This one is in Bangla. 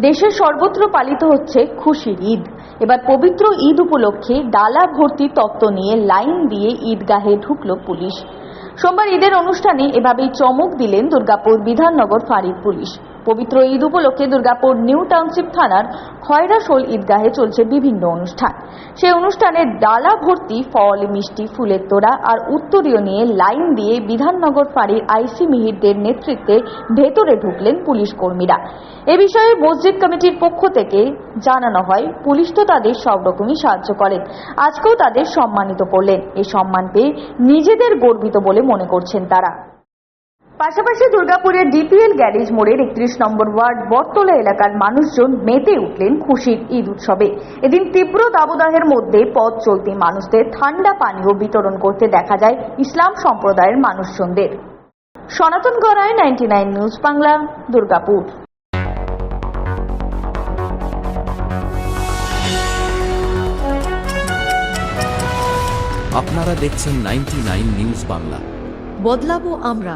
দেশের সর্বত্র পালিত হচ্ছে খুশির ঈদ। এবার পবিত্র ঈদ উপলক্ষে ডালা ভর্তি তত্ত্ব নিয়ে লাইন দিয়ে ঈদগাহে ঢুকল পুলিশ। সোমবার ঈদের অনুষ্ঠানে এভাবেই চমক দিলেন দুর্গাপুর বিধাননগর ফাঁড়ির পুলিশ। পবিত্র ঈদ উপলক্ষে দুর্গাপুর নিউ টাউনশিপ থানার খয়রাশোল ঈদগাহে চলছে বিভিন্ন অনুষ্ঠান। সেই অনুষ্ঠানে ডালা ভর্তি ফল, মিষ্টি, ফুলের তোড়া আর উত্তরীয় নিয়ে লাইন দিয়ে বিধাননগর ফাঁড়ির আইসি মিহিরদের নেতৃত্বে ভেতরে ঢুকলেন পুলিশ কর্মীরা। এ বিষয়ে মসজিদ কমিটির পক্ষ থেকে জানানো হয়, পুলিশ তো তাদের সব রকমই সাহায্য করেন, আজকেও তাদের সম্মানিত করলেন। এই সম্মান পেয়ে নিজেদের গর্বিত বলে মনে করছেন তারা। পাশাপাশি দুর্গাপুরের ডিপিএল গ্যারেজ মোড়ের 31 নম্বর ওয়ার্ড বটতলা এলাকার মানুষজন মেতে উঠলেন খুশির ঈদ উৎসবে। এদিন তীব্র দাবদাহের মধ্যে পথ চলতি মানুষদের ঠান্ডা পানীয় বিতরণ করতে দেখা যায় ইসলাম সম্প্রদায়ের মানুষজনদের। সনাতন গড়ায় 99 নিউজ বাংলা, দুর্গাপুর। আপনারা দেখছেন 99 নিউজ বাংলা। বদলাবো আমরা।